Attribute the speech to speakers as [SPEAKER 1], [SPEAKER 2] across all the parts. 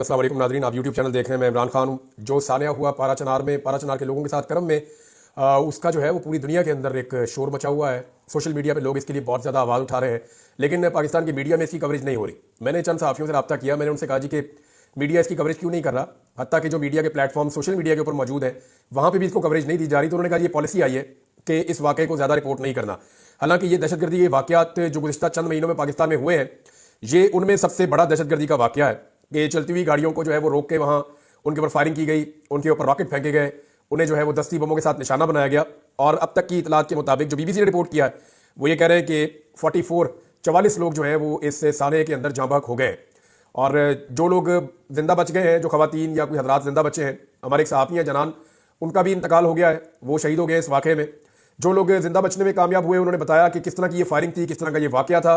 [SPEAKER 1] अस्सलाम वालेकुम नाज़रीन, आप यूट्यूब चैनल देख रहे हैं। मैं इमरान खान हूँ। जो सानिया हुआ पारा चनार में, पारा चनार के लोगों के साथ करम में, उसका जो है वो पूरी दुनिया के अंदर एक शोर मचा हुआ है। सोशल मीडिया पे लोग इसके लिए बहुत ज़्यादा आवाज़ उठा रहे हैं, लेकिन पाकिस्तान की मीडिया में इसकी कवरेज नहीं हो रही। मैंने चंद सहाफ़ियों से रब्ता किया, मैंने उनसे कहा जी कि मीडिया इसकी कवरेज क्यों नहीं कर रहा। हत्ता कि जो मीडिया के प्लेटफॉर्म सोशल मीडिया के ऊपर मौजूद है, वहाँ पर भी इसको कवरेज नहीं दी जा रही। तो उन्होंने कहा ये पॉलिसी आई है कि इस वाक़े को ज़्यादा रिपोर्ट नहीं करना। हालांकि ये दहशतगर्दी के वाक़यात जो गुज़िश्ता चंद महीनों में पाकिस्तान में हुए हैं, ये उनमें सबसे बड़ा दहशतगर्दी का वाक़या है कि चलती हुई गाड़ियों को जो है वो रोक के वहाँ उनके ऊपर फायरिंग की गई, उनके ऊपर रॉकेट फेंके गए, उन्हें जो है वो दस्ती बमों के साथ निशाना बनाया गया। और अब तक की इतलात के मुताबिक जो बीबीसी ने रिपोर्ट किया है, वो ये कह रहे हैं कि 44 लोग जो हैं वो इस साने के अंदर जाँ बहक हो गए। और जो लोग जिंदा बच गए हैं, जो खवातीन या कोई हजरात जिंदा बचे हैं, हमारे एक सहाफ़ी हैं जनान, उनका भी इंतकाल हो गया है, वो शहीद हो गए इस वाक़े में। जो लोग जिंदा बचने में कामयाब हुए, उन्होंने बताया कि किस तरह की ये फायरिंग थी, किस तरह का ये वाक़या था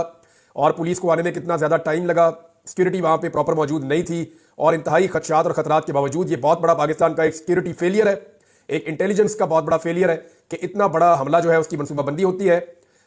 [SPEAKER 1] और पुलिस को आने में कितना ज़्यादा टाइम लगा। सिक्योरिटी वहाँ पे प्रॉपर मौजूद नहीं थी और इंतहाई खदशात और खतरात के बावजूद ये बहुत बड़ा पाकिस्तान का एक सिक्योरिटी फेलियर है, एक इंटेलिजेंस का बहुत बड़ा फेलियर है कि इतना बड़ा हमला जो है उसकी मनसूबाबंदी होती है।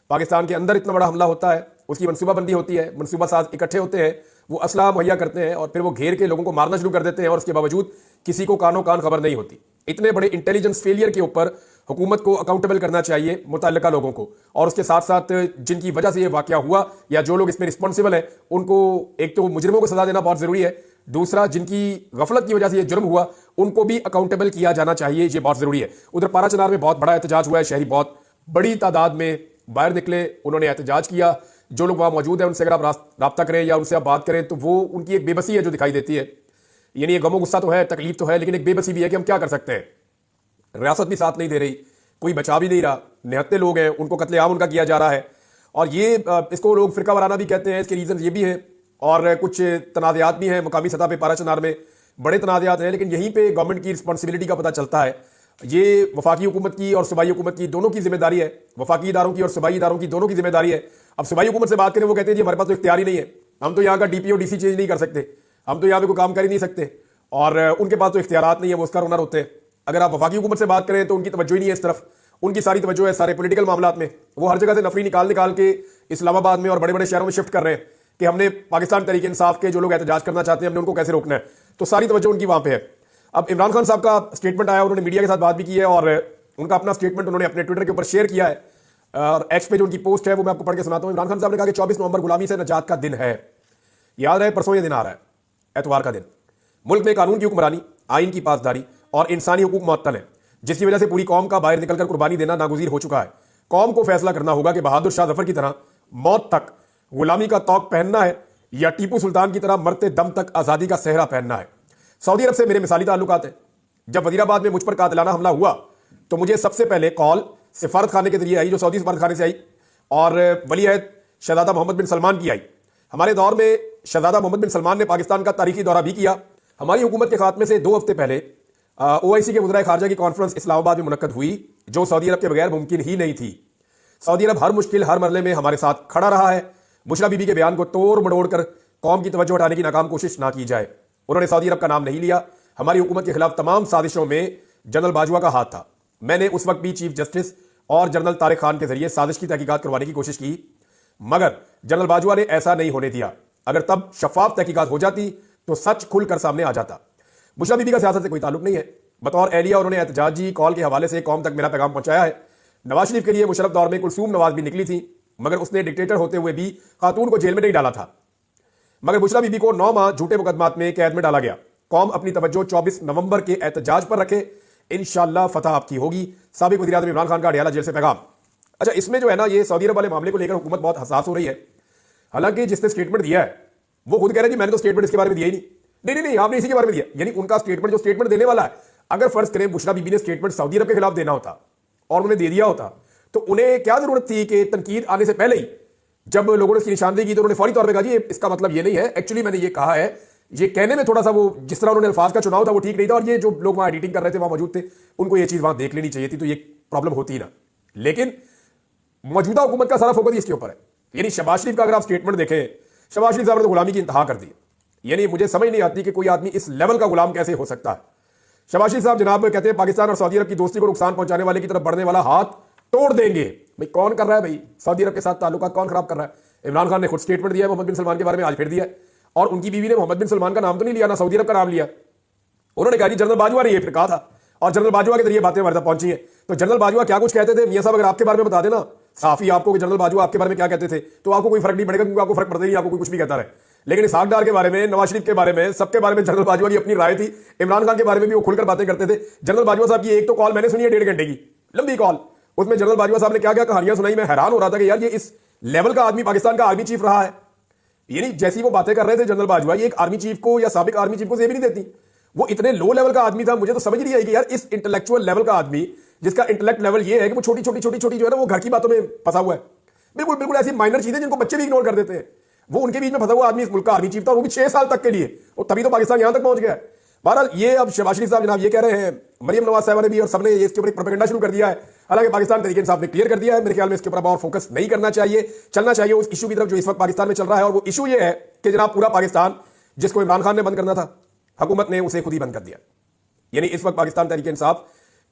[SPEAKER 1] पाकिस्तान के अंदर इतना बड़ा हमला होता है, उसकी मनसूबाबंदी होती है, मनसूबा साज इकट्ठे होते हैं, वो असला मुहैया करते हैं और फिर वो घेर के लोगों को मारना शुरू कर देते हैं और उसके बावजूद किसी को कानो कान खबर नहीं होती। इतने बड़े इंटेलिजेंस फेलियर के ऊपर हुकूमत को अकाउंटेबल करना चाहिए, मुतल्लिका लोगों को, और उसके साथ साथ जिनकी वजह से ये वाकया हुआ या जो लोग इसमें रिस्पॉन्सिबल हैं, उनको एक तो मुजरिमों को सजा देना बहुत ज़रूरी है, दूसरा जिनकी गफलत की वजह से ये जुर्म हुआ उनको भी अकाउंटेबल किया जाना चाहिए, ये बहुत ज़रूरी है। उधर पारा चनार में बहुत बड़ा एहतजाज हुआ है, शहरी बहुत बड़ी तादाद में बाहर निकले, उन्होंने एहतजाज किया। जो लोग वहाँ मौजूद हैं उनसे अगर आप रब्ता करें या उनसे आप बात करें तो वो उनकी एक बेबसी है जो दिखाई देती है। यानी ये गमो गुस्सा तो है, तकलीफ तो है, लेकिन एक बेबसी भी है कि हम क्या कर सकते हैं। रियासत भी साथ नहीं दे रही, कोई बचा भी नहीं रहा, निहत्ते लोग हैं, उनको कत्लेआम उनका किया जा रहा है। और ये इसको लोग फिरका वाराना भी कहते हैं, इसके रीज़न ये भी हैं और कुछ तनाज़ात भी हैं मकामी सतह पे। पारा चनार में बड़े तनाज़ात हैं, लेकिन यहीं पे गवर्नमेंट की रिस्पॉन्सिबिलिटी का पता चलता है। ये वफाकी हुकूमत की और सूबाई हुकूमत की दोनों की जिम्मेदारी है, वफाकी इदारों की और सूबाई इदारों की दोनों की जिम्मेदारी है। अब सूबाई हुकूमत से बात करें, वो कहते हैं जी हमारे पास तो इख्तियार ही नहीं है, हम तो यहाँ का डीपीओ डीसी चेंज नहीं कर सकते, हम तो यहाँ पे कोई काम कर ही नहीं सकते और उनके पास तो इख्तियारात नहीं है, वो उसका ओनर होते हैं। अगर आप वफाकी हुकूमत से बात करें तो उनकी तवज्जो ही नहीं है इस तरफ, उनकी सारी तवज्जो है सारे पॉलिटिकल मामलात में। वो हर जगह से नफरी निकाल निकाल के इस्लामाबाद में और बड़े बड़े शहरों में शिफ्ट कर रहे हैं कि हमने पाकिस्तान तरीके इंसाफ के जो लोग एहतजाज करना चाहते हैं हमने उनको कैसे रोकना है। तो सारी तवज्जो उनकी वहाँ पे है। अब इमरान खान साहब का स्टेटमेंट आया, उन्होंने मीडिया के साथ बात भी की है और उनका अपना स्टेटमेंट उन्होंने अपने ट्विटर के ऊपर शेयर किया है और एक्स पे जो उनकी पोस्ट है वो मैं आपको पढ़ के सुनाता हूँ। इमरान खान साहब ने कहा कि 24 नवंबर गुलामी से नजात का दिन है। याद रहे परसों ये दिन आ रहा है, एतवार का दिन। मुल्क में कानून की हुक्मरानी, आइन की पासदारी और इंसानी हुकूक मुअत्तल है, जिसकी वजह से पूरी कौम का बाहर निकलकर कुर्बानी देना नागुज़ीर हो चुका है। कौम को फैसला करना होगा कि बहादुर शाह जफर की तरह मौत तक गुलामी का तौक पहनना है या टीपू सुल्तान की तरह मरते दम तक आज़ादी का सेहरा पहनना है। सऊदी अरब से मेरे मिसाली ताल्लुकात हैं। जब वजीराबाद में मुझ पर कातिलाना हमला हुआ तो मुझे सबसे पहले कॉल सिफारत खाने के जरिए आई, जो सऊदी सफारत खाने से आई, और वली अहद शहजादा मोहम्मद बिन सलमान की आई। हमारे दौर में शहजादा मोहम्मद बिन सलमान ने पाकिस्तान का तारीखी दौरा भी किया। हमारी हुकूमत के खात्मे से 2 हफ्ते पहले OIC के वज़ीर ख़ारजा की कॉन्फ्रेंस इस्लामाबाद में मुनक्कद हुई, जो सऊदी अरब के बगैर मुमकिन ही नहीं थी। सऊदी अरब हर मुश्किल हर मरले में हमारे साथ खड़ा रहा है। बुशरा बीबी के बयान को तोड़ मड़ोड़ कर कौम की तवज्जो हटाने की नाकाम कोशिश ना की जाए। उन्होंने सऊदी अरब का नाम नहीं लिया। हमारी हुकूमत के खिलाफ तमाम साजिशों में जनरल बाजवा का हाथ था। मैंने उस वक्त भी चीफ जस्टिस और जनरल तारिक खान के जरिए साजिश की तहकीकात करवाने की कोशिश की, मगर जनरल बाजवा ने ऐसा नहीं होने दिया। अगर तब शफाफ तहकीकात हो जाती तो सच खुलकर सामने आ जाता। बुशरा बीबी का सियासत से कोई ताल्लुक नहीं है। बतौर एहलिया उन्होंने एहतजाजी कॉल के हवाले से कौम तक मेरा पैगाम पहुंचाया है। नवाज शरीफ के लिए मुशर्रफ दौर में कुलसूम नवाज भी निकली थी, मगर उसने डिक्टेटर होते हुए भी खातून को जेल में नहीं डाला था। मगर बुशरा बीबी को 9 माह झूठे मुकदमात में कैद में डाला गया। कौम अपनी तवज्जो 24 नवंबर के एहतजाज पर रखे, इंशाअल्लाह फतह आपकी होगी। साबिक वज़ीर आज़म इमरान खान का अडियाला जेल से पैगाम। अच्छा, इसमें जो है ना, ये सऊदी अरब वाले मामले को लेकर हुकूमत बहुत हसास हो रही है। हालांकि जिसने स्टेटमेंट दिया है वो खुद कह रहे हैं जी मैंने तो स्टेटमेंट इसके बारे में दिया ही नहीं। नहीं, आपने इसी के बारे में दिया। यानी उनका स्टेटमेंट, जो स्टेटमेंट देने वाला है, अगर फर्ज करें बुशरा बीबी ने स्टेटमेंट सऊदी अरब के खिलाफ देना होता और उन्हें दे दिया होता तो उन्हें क्या जरूरत थी कि तनकीद आने से पहले ही, जब लोगों ने इसकी निशानदेही की तो उन्होंने फौरी तौर पर कहा जी इसका मतलब ये नहीं है, एक्चुअली मैंने ये कहा है। ये कहने में थोड़ा सा वो जिस तरह उन्होंने अल्फाज का चुनाव था वो ठीक नहीं था, और ये जो लोग वहां एडिटिंग कर रहे थे वहां मौजूद थे, उनको ये चीज वहां देख लेनी चाहिए थी, तो ये प्रॉब्लम होती ना। लेकिन मौजूदा हुकूमत का सारा फोकस इसके ऊपर है। यानी शहबाज शरीफ का अगर आप स्टेटमेंट देखें, शहबाज शरीफ साहब ने तो गुलामी की इंतहा कर दी। यानी मुझे समझ नहीं आती कि कोई आदमी इस लेवल का गुलाम कैसे हो सकता है। शहबाज शरीफ साहब जनाब कहते हैं पाकिस्तान और सऊदी अरब की दोस्ती को नुकसान पहुंचाने वाले की तरफ बढ़ने वाला हाथ तोड़ देंगे। भाई कौन कर रहा है? भाई सऊदी अरब के साथ ताल्लुकात कौन खराब कर रहा है? इमरान खान ने खुद स्टेटमेंट दिया है मोहम्मद बिन सलमान के बारे में, आज फिर दिया है। और उनकी बीवी ने मोहम्मद बिन सलमान का नाम तो नहीं लिया, ना सऊदी अरब का नाम लिया। उन्होंने कहा जी जनरल बाजवा ने ये फिर कहा था, और जनरल बाजवा के जरिए बातें हमारे तक पहुंची हैं। तो जनरल बाजवा क्या कुछ कहते थे, मियां साहब अगर आपके बारे में बता देना साफी आपको कि जनरल बाजवा आपके बारे में क्या कहते थे, तो आपको कोई फर्क नहीं पड़ेगा, क्योंकि आपको फर्क पड़ता ही नहीं, आपको कोई कुछ भी कहता रहे। लेकिन इसहाक डार के बारे में, नवाज शरीफ के बारे में, सबके बारे में जनरल बाजवा की अपनी राय थी। इमरान खान के बारे में भी वो खुलकर बातें करते थे। जनरल बाजवा साहब की एक तो कॉल मैंने सुनी है 1.5 घंटे की लंबी कॉल, उसमें जनरल बाजवा साहब ने क्या क्या कहानियां सुनाई, मैं हैरान हो रहा था कि यार ये इस लेवल का आदमी पाकिस्तान का आर्मी चीफ रहा है। यानी जैसी वो बातें कर रहे थे जनरल बाजवा, ये एक आर्मी चीफ को या साबिक आर्मी चीफ को सेव नहीं देती। वो इतने लो लेवल का आदमी था, मुझे तो समझ नहीं आई कि यार इस इंटेलेक्चुअल लेवल का आदमी, जिसका इंटेलेक्ट लेवल ये है कि वो छोटी छोटी छोटी छोटी जो है ना वो घर की बातों में फंसा हुआ है, बिल्कुल बिल्कुल ऐसी माइनर चीजें जिनको बच्चे भी इग्नोर कर देते हैं, वो उनके बीच में फंसा हुआ आदमी इस मुल्क का आर्मी चीफ था, वो भी 6 साल तक के लिए, और तभी तो पाकिस्तान यहां तक पहुंच गया है। बहरहाल ये अब शहबाज शरीफ साहब जनाब ये कह रहे हैं, मरियम नवाज साहब ने भी और सबने इसके ऊपर एक प्रोपेगेंडा शुरू कर दिया है। हालांकि पाकिस्तान तरीके इंसाफ ने क्लियर कर दिया है, मेरे ख्याल में इसके ऊपर और फोकस नहीं करना चाहिए, चलना चाहिए उस इशू की तरफ जो इस वक्त पाकिस्तान में चल रहा है। और वो इशू ये है कि जनाब पूरा पाकिस्तान जिसको इमरान खान ने बंद करना था, हुकूमत ने उसे खुद ही बंद कर दिया। यानी इस वक्त पाकिस्तान तरीके इंसाफ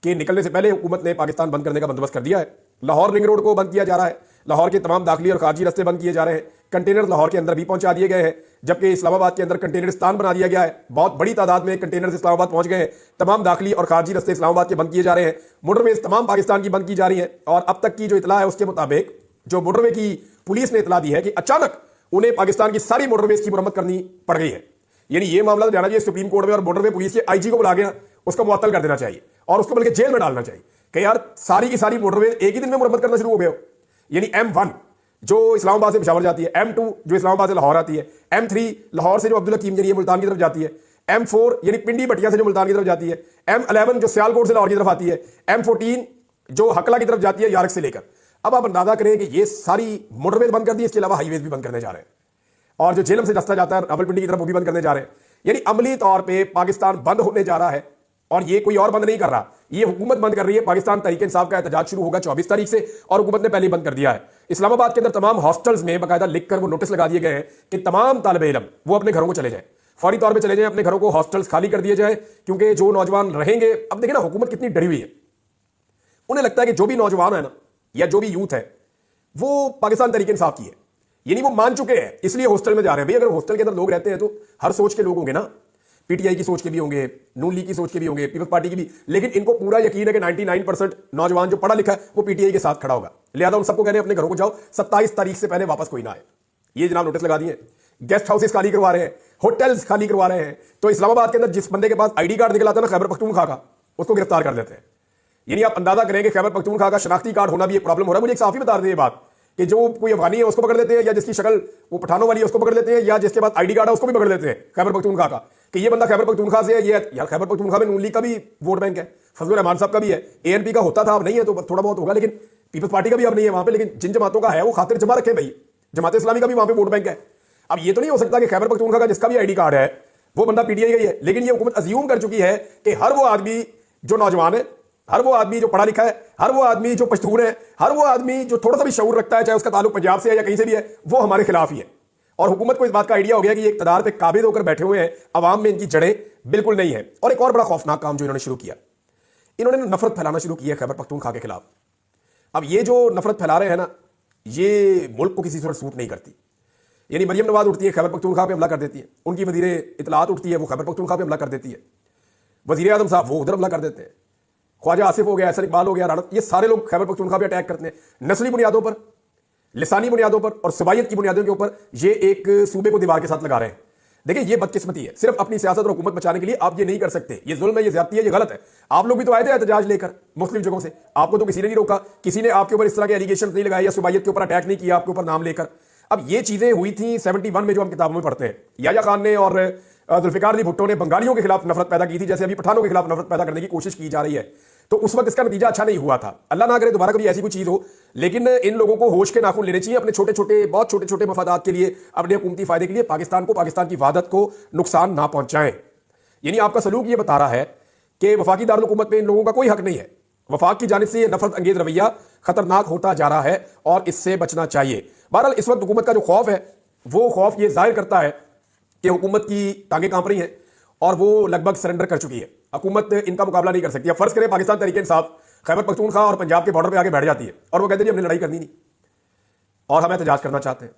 [SPEAKER 1] के निकलने से पहले हुकूमत ने पाकिस्तान बंद करने का बंदोबस्त कर दिया है। लाहौर रिंग रोड को बंद किया जा रहा है, लाहौर के तमाम दाखिली और खारजी रास्ते बंद किए जा रहे हैं, कंटेनर लाहौर के अंदर भी पहुंचा दिए गए हैं, जबकि इस्लामाबाद के अंदर कंटेनरिस्तान बना दिया गया है। बहुत बड़ी तादाद में कंटेनर इस्लामाबाद पहुंच गए हैं। तमाम दाखिली और खारजी रास्ते इस्लामाबाद के बंद किए जा रहे हैं। मोटरवेज तमाम पाकिस्तान की बंद की जा रही है। और अब तक की जो इतला है उसके मुताबिक जो मोटरवे की पुलिस ने इतला दी है कि अचानक उन्हें पाकिस्तान की सारी मोटरवेज की मुरम्मत करनी पड़ गई है। यानी ये मामला जाना चाहिए सुप्रीम कोर्ट में, और मोटरवे पुलिस के आईजी को बुला के उसको मुअत्तल कर देना चाहिए और उसको बल्कि जेल में डालना चाहिए कि यार सारी की सारी मोटरवे एक ही दिन में मुरम्मत करना शुरू हो गए हो। यानी M1 जो इस्लामाबाद से पेशावर जाती है, M2 जो इस्लामाबाद से लाहौर आती है, M3 लाहौर से जो अब्दुल हकीम जरिए मुल्तान की तरफ जाती है, M4 यानी पिंडी भटिया से जो मुल्तान की तरफ जाती है, M11 जो सियालकोट से लाहौर की तरफ आती है, M14 जो हकला की तरफ जाती है यारक से लेकर। अब आप अंदाजा करें कि ये सारी मोटरवेज बंद कर दी, इसके अलावा हाईवेज भी बंद करने जा रहे हैं, और जो जेलम से रास्ता जाता है रावलपिंडी की तरफ वो भी बंद करने जा रहे हैं। यानी अमली तौर पर पाकिस्तान बंद होने जा रहा है, और ये कोई और बंद नहीं कर रहा, ये हुकूमत बंद कर रही है। पाकिस्तान तहरीक इंसाफ का एहतजाज शुरू होगा 24 तारीख से, और हुकूमत ने पहले ही बंद कर दिया है। इस्लामाबाद के अंदर तमाम हॉस्टल्स में बाकायदा लिखकर वो नोटिस लगा दिए गए हैं कि तमाम तालिबे इल्म वो अपने घरों को चले जाएं, फौरी तौर पे चले जाएं, अपने घरों को हॉस्टल्स खाली कर दिए जाए, क्योंकि जो नौजवान रहेंगे, अब देखिए ना हुकूमत कितनी डरी हुई है, उन्हें लगता है कि जो भी नौजवान है ना या जो भी यूथ है वो पाकिस्तान तहरीक इंसाफ की है, यानी वो मान चुके हैं, इसलिए हॉस्टल में जा रहे हैं। भाई अगर हॉस्टल के अंदर लोग रहते हैं तो हर सोच के लोग होंगे ना, पीटीआई की सोच के भी होंगे, नून लीग की सोच के भी होंगे, पीपल्स पार्टी की भी, लेकिन इनको पूरा यकीन है कि 99% नौजवान जो पढ़ा लिखा है वो पीटीआई के साथ खड़ा होगा। लिहाजा उन सबको कहने अपने घरों को जाओ, 27 तारीख से पहले वापस कोई ना आए। ये जनाब नोटिस लगा दिए। गेस्ट हाउसेस खाली करवा रहे हैं, होटल्स खाली करवा रहे हैं। तो इस्लामाबाद के अंदर जिस बंदे के पास आईडी कार्ड निकला था ना खैबर पख्तूनख्वा का, उसको गिरफ्तार कर देते हैं। यानी आप अंदाजा करेंगे खैबर पख्तूनख्वा का शनाख्ती कार्ड होना भी एक प्रॉब्लम हो रहा है। मुझे एक साफी बता रहे ये बात कि जो कोई अफगानी है उसको पकड़ लेते हैं, या जिसकी शक्ल वो पठानों वाली है उसको पकड़ लेते हैं, या जिसके पास आईडी कार्ड है उसको भी पकड़ लेते हैं खैबर पख्तूनख्वा का, कि ये बंदा खैबर पख्तूनख्वा से है। ये यार खैबर पख्तूनख्वा में नून लीग का भी वोट बैंक है, फजलुर रहमान साहब का भी है, एएनपी का होता था, अब नहीं है तो थोड़ा बहुत होगा, लेकिन पीपल्स पार्टी का भी अब नहीं है वहां पे। लेकिन जिन जमातों का है वो खातिर जमा रखे भाई, जमात इस्लामी का भी वहां पे वोट बैंक है। अब ये तो नहीं हो सकता कि खैबर पख्तूनख्वा का जिसका भी आईडी कार्ड है वो बंदा पीटीआई का ही है। लेकिन ये हुकूमत अज्यूम कर चुकी है कि हर वो आदमी जो नौजवान है, हर वो आदमी जो पढ़ा लिखा है, हर वो आदमी जो पश्तून है, हर वो आदमी जो थोड़ा सा भी शऊर रखता है, चाहे उसका ताल्लुक पंजाब से है या कहीं से भी है, वो हमारे खिलाफ ही है। और हुकूमत को इस बात का आइडिया हो गया कि ये इक़्तिदार पे काबिज होकर बैठे हुए हैं, अवाम में इनकी जड़ें बिल्कुल नहीं है। और एक और बड़ा खौफनाक काम जो इन्होंने शुरू किया, इन्होंने नफरत फैलाना शुरू की है खैबर पख्तूनख्वा के खिलाफ। अब ये जो नफरत फैला रहे हैं ना, ये मुल्क को किसी तरह सूट नहीं करती। यानी मरियम नवाज उठती है खैबर पख्तूनख्वा पे हमला कर देती है, उनकी वजीर इतलात उठती है वो खैबर पख्तूनख्वा पे हमला कर देती है, वजीर आजम साहब वो उधर हमला कर देते हैं, ख्वाजा आसिफ हो गया, एहसन इकबाल हो गया, राणा, ये सारे लोग खैबर पख्तूनख्वा पे अटैक करते हैं नस्ली बुनियादों पर, लिसानी बुनियादों पर और सबायत की बुनियादों के ऊपर। ये एक सूबे को दीवार के साथ लगा रहे हैं। देखिए ये बदकिस्मती है, सिर्फ अपनी सियासत और हुकूमत बचाने के लिए आप ये नहीं कर सकते। ये जुल्म है, ये ज्यादती है, ये गलत है। आप लोग भी तो आए थे एहतजाज लेकर मुस्लिम जगहों से, आपको तो किसी ने नहीं रोका, किसी ने आपके ऊपर इस तरह के एलिगेशन नहीं लगाए या सुबायत के ऊपर अटैक नहीं किया आपके ऊपर नाम लेकर। अब ये चीजें हुई थी 71 में जो हम किताबों में पढ़ते हैं। याया खान ने और जुल्फिकार अली भुट्टो ने बंगालियों के खिलाफ नफरत पैदा की थी, जैसे अभी पठानों के खिलाफ नफरत पैदा करने की कोशिश की जा रही है। तो उस वक्त इसका नतीजा अच्छा नहीं हुआ था। अल्लाह ना करे दोबारा कभी ऐसी कोई चीज हो, लेकिन इन लोगों को होश के नाखून लेने चाहिए अपने छोटे छोटे, बहुत छोटे छोटे मफादात के लिए, अपने हुकूमती फायदे के लिए पाकिस्तान को, पाकिस्तान की वहादत को नुकसान ना पहुंचाएं। यानी आपका सलूक ये बता रहा है कि वफाकी दारुल हुकूमत में इन लोगों का कोई हक नहीं है। वफाक की जानिब से ये नफरत अंगेज रवैया खतरनाक होता जा रहा है और इससे बचना चाहिए। बहरहाल इस वक्त हुकूमत का जो खौफ है, वो खौफ ये जाहिर करता है कि हुकूमत की टांगें कांप रही हैं और वो लगभग सरेंडर कर चुकी है। हुकूमत इनका मुकाबला नहीं कर सकती। अब फर्ज करें पाकिस्तान तहरीक इंसाफ खैबर पख्तूनख्वा और पंजाब के बॉर्डर पे आके बैठ जाती है और वो कहते हैं हमने लड़ाई करनी नहीं और हम एहतजाज करना चाहते हैं,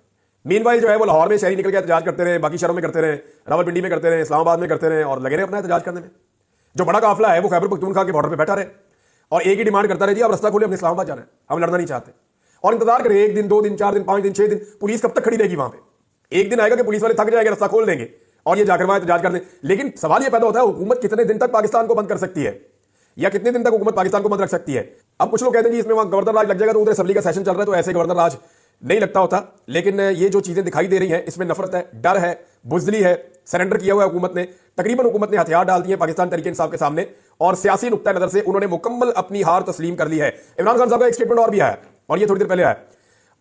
[SPEAKER 1] मीनवाइल जो है वो लाहौर में शहरी निकल के एहतजाज करते रहे, बाकी शहरों में करते रहे, रावलपिंडी में करते रहे, इस्लामाबाद में करते रहे और लगे रहे अपना एहतजाज करने में। जो बड़ा काफिला है वो खैबर पख्तूनख्वा के बॉर्डर पे बैठा रहे और एक ही डिमांड करता रहे, जी आप रास्ता खोले, अपने इस्लामाबाद जाना है, हम लड़ना नहीं चाहते। और इंतजार करें 1 दिन 2 दिन 4 दिन 5 दिन 6 दिन, पुलिस कब तक खड़ी रहेगी वहां पे? एक दिन आएगा कि पुलिस वाले थक जाएंगे, रास्ता खोल देंगे और ये जाकर वहां एहतजाज कर दें। लेकिन सवाल ये पैदा होता है, हुकूमत कितने दिन तक पाकिस्तान को बंद कर सकती है या कितने दिन तक हुकूमत पाकिस्तान को बंद रख सकती है? अब कुछ लोग कहते हैं जी इसमें वहां गवर्नर राज लग जाएगा, तो उधर असेंबली का सेशन चल रहा है तो ऐसे गवर्नर राज नहीं लगता होता। लेकिन ये जो चीजें दिखाई दे रही हैं इसमें नफरत है, डर है, बुजदली है, सरेंडर किया हुआ है हुकूमत ने। तकरीबन हुकूमत ने हथियार डाल दिए पाकिस्तान तहरीक इंसाफ के सामने और सियासी नुक्ता नजर से उन्होंने मुकम्मल अपनी हार तस्लीम कर ली है। इमरान खान साहब का एक स्टेटमेंट और भी आया और ये थोड़ी देर पहले आया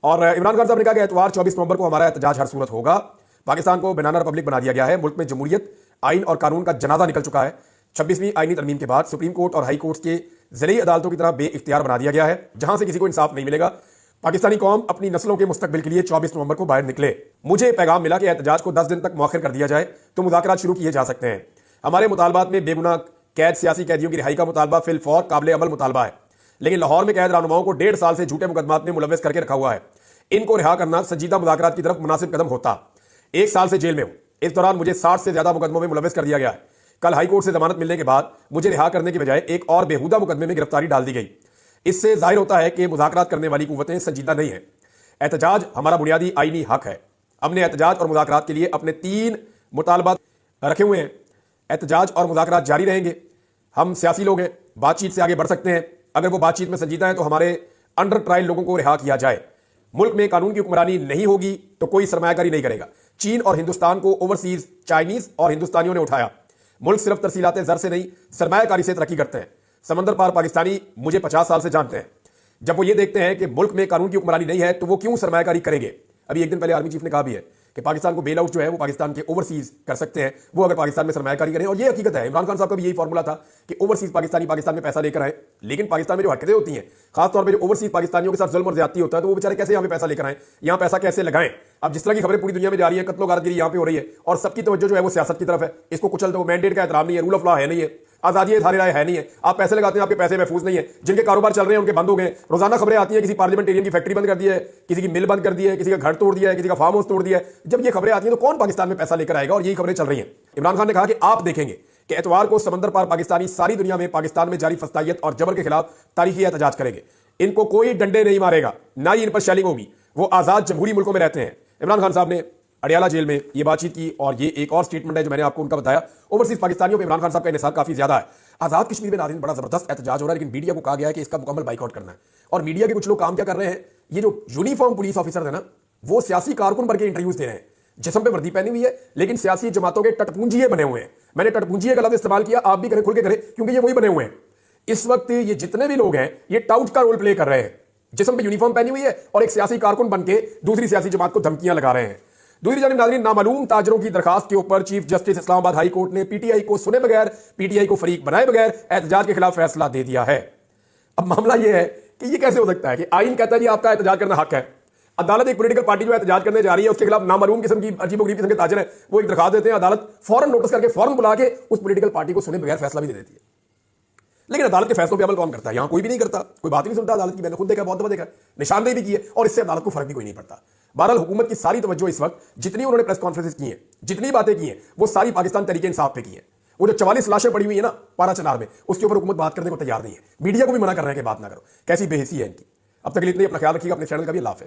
[SPEAKER 1] और इमरान खान साहब ने कहा कि एतवार 24 नवंबर को हमारा एहतजाज हर सूरत होगा। पाकिस्तान को बनाना रिपब्लिक बना दिया गया है, मुल्क में जमहूरियत, आइन और कानून का जनाजा निकल चुका है। 26वीं आईनी तरमीम के बाद सुप्रीम कोर्ट और हाई कोर्ट के ज़िली अदालतों की तरह बेइख्तियार बना दिया गया है, जहां से किसी को इंसाफ नहीं मिलेगा। पाकिस्तानी कौम अपनी नस्लों के मुस्तकबिल के लिए 24 नवंबर को बाहर निकले। मुझे पैगाम मिला कि एहतजाज को 10 दिन तक मौखर कर दिया जाए तो मुज़ाकरात शुरू किए जा सकते हैं। हमारे मुतालबात में बेगुनाह कैद सियासी कैदियों की रिहाई का मुतालबा फिल फौर काबिल अमल मुतालबा है, लेकिन लाहौर में कैद रहनुमाओं को 1.5 साल से झूठे मुकदमात में मुलव्वस करके रखा हुआ है। इनको रिहा करना संजीदा मुज़ाकरात की तरफ मुनासिब कदम होता। 1 साल से जेल में हूं, इस दौरान मुझे 60 से ज्यादा मुकदमों में मुलव्वस कर दिया गया है। कल हाई कोर्ट से जमानत मिलने के बाद मुझे रिहा करने की बजाय एक और बेहुदा मुकदमे में गिरफ्तारी डाल दी गई। इससे जाहिर होता है कि मुज़ाकरात करने वाली कुव्वतें संजीदा नहीं है। एहतजाज हमारा बुनियादी आईनी हक है। हमने एहतजाज और मुज़ाकरात के लिए अपने 3 मुतालबात रखे हुए हैं। एहतजाज और मुज़ाकरात जारी रहेंगे। हम सियासी लोग हैं, बातचीत से आगे बढ़ सकते हैं। अगर वो बातचीत में संजीदा है तो हमारे अंडर ट्रायल लोगों को रिहा किया जाए। मुल्क में कानून की हुक्मरानी नहीं होगी तो कोई सरमायाकारी नहीं करेगा। चीन और हिंदुस्तान को ओवरसीज चाइनीज और हिंदुस्तानियों ने उठाया। मुल्क सिर्फ तरसीलाते जर से नहीं, सरमायाकारी से तरक्की करते हैं। समंदर पार पाकिस्तानी मुझे 50 साल से जानते हैं। जब वो ये देखते हैं कि मुल्क में कानून की हुक्मरानी नहीं है तो वो क्यों सरमायाकारी करेंगे? अभी एक दिन पहले आर्मी चीफ ने कहा भी है कि पाकिस्तान को बेल आउट जो है वो पाकिस्तान के ओवरसीज कर सकते हैं, वो अगर पाकिस्तान में सरमायाकारी करें। और ये हकीकत है, इमरान खान साहब का भी यही फॉर्मूला था कि ओवरसीज पाकिस्तानी पाकिस्तान में पैसा लेकर आए। लेकिन पाकिस्तान में जो हरकतें होती हैं, खासतौर पर जो ओवरसीज पाकिस्तानियों के साथ जुल्म और ज्यादती होता है, तो वो बेचारे कैसे यहाँ पे पैसा लेकर आए, यहाँ पैसा कैसे लगाएं। अब जिस तरह की खबरें पूरी दुनिया में जा रही है, कत्लो गारतगिरी यहाँ पे हो रही है और सबकी तवज्जो जो है वो सियासत की तरफ है। इसको कुचल दो, मैंडेट का एहतराम नहीं है, रूल ऑफ लॉ है नहीं है, आजादी धारे राय है नहीं है। आप पैसे लगाते हैं, आपके पैसे महफूज नहीं है। जिनके कारोबार चल रहे हैं उनके बंद हो गए। रोजाना खबरें आती हैं किसी पार्लियामेंटेरियन की फैक्ट्री बंद कर दी है, किसी की मिल बंद कर दी है, किसी का घर तोड़ दिया है, किसी का फार्म हाउस तोड़ दिया है। जब ये खबरें आती हैं तो कौन पाकिस्तान में पैसा लेकर आएगा? और यही खबरें चल रही हैं। इमरान खान ने कहा कि आप देखेंगे कि एतवार को समंदर पार पाकिस्तानी सारी दुनिया में पाकिस्तान में जारी फस्तायत और जबर के खिलाफ तारीखी एहतजाज करेंगे। इनको कोई डंडे नहीं मारेगा, ना ही इन पर शेलिंग होगी। वो आजाद जमहूरी मुल्कों में रहते हैं। इमरान खान साहब ने अडियाला जेल में ये बातचीत की और ये एक और स्टेटमेंट है जो मैंने आपको उनका बताया। ओवरसीज पाकिस्तानियों पे इमरान खान साहब का इन्हिसार काफी ज्यादा है। आजाद कश्मीर में नाज़रीन बड़ा जबरदस्त एहतजाज हो रहा है, लेकिन मीडिया को कहा गया है कि इसका मुकम्मल बाइकआउट करना है। और मीडिया के कुछ लोग काम क्या कर रहे हैं, ये जो यूनिफॉर्म पुलिस ऑफिसर है ना, वो सियासी कारकुन बन के इंटरव्यूज दे रहे हैं। जिस्म पे वर्दी पहनी हुई है लेकिन सियासी जमातों के टटपूंजिए बने हुए हैं। मैंने टटपूंजिए का लफ्ज़ इस्तेमाल किया, आप भी करें, खुल के करें, क्योंकि ये वही बने हुए हैं। इस वक्त ये जितने भी लोग हैं ये टाउट का रोल प्ले कर रहे हैं। जिस्म पे यूनिफॉर्म पहनी हुई है और एक सियासी कारकुन बन के दूसरी सियासी जमात को धमकियां लगा रहे हैं। दूसरी जानिब नाज़रीन, नामालूम ताजरों की दरखास्त के ऊपर chief justice Islamabad high court ने पीटीआई को सुने बगैर, पीटीआई को फरीक बनाए बगैर एहतजाज के खिलाफ फैसला दे दिया है। अब मामला यह है कि ये कैसे हो सकता है कि आइन कहता है जी आपका एहतजाज करना हक है। अदालत एक पॉलिटिकल पार्टी जो एहतजाज करने जा रही है उसके खिलाफ नामालूम किस्म की अजीबोगरीब किस्म के ताजर है, वो एक दरखास्त देते हैं, अदालत फौरन नोटिस करके फौरन बुला के उस पॉलिटिकल पार्टी को सुने बगैर फैसला भी दे देती है। लेकिन अदालत के फैसलों पर अमल कौन करता है? यहां कोई भी नहीं करता, कोई बात ही नहीं सुनता अदालत की। मैंने खुद देखा, बहुत दफा देखा, निशानदेही भी की है और इससे अदालत को फर्क भी कोई नहीं पड़ता। बहरहाल हुकूमत की सारी तवज्जो इस वक्त, जितनी उन्होंने प्रेस कॉन्फ्रेंस की हैं, जितनी बातें की हैं, वो सारी पाकिस्तान तरीके इंसाफ पे की हैं। वो जो 44 लाशें पड़ी हुई है ना पारा चनार में, उसके ऊपर हुकूमत बात करने को तैयार नहीं है। मीडिया को भी मना कर रहे हैं कि बात ना करो। कैसी बेहिसी है इनकी। अब तक के लिए इतना ही, अपना ख्याल रखिएगा, अपने चैनल का भी। अल्लाह हाफ़िज़।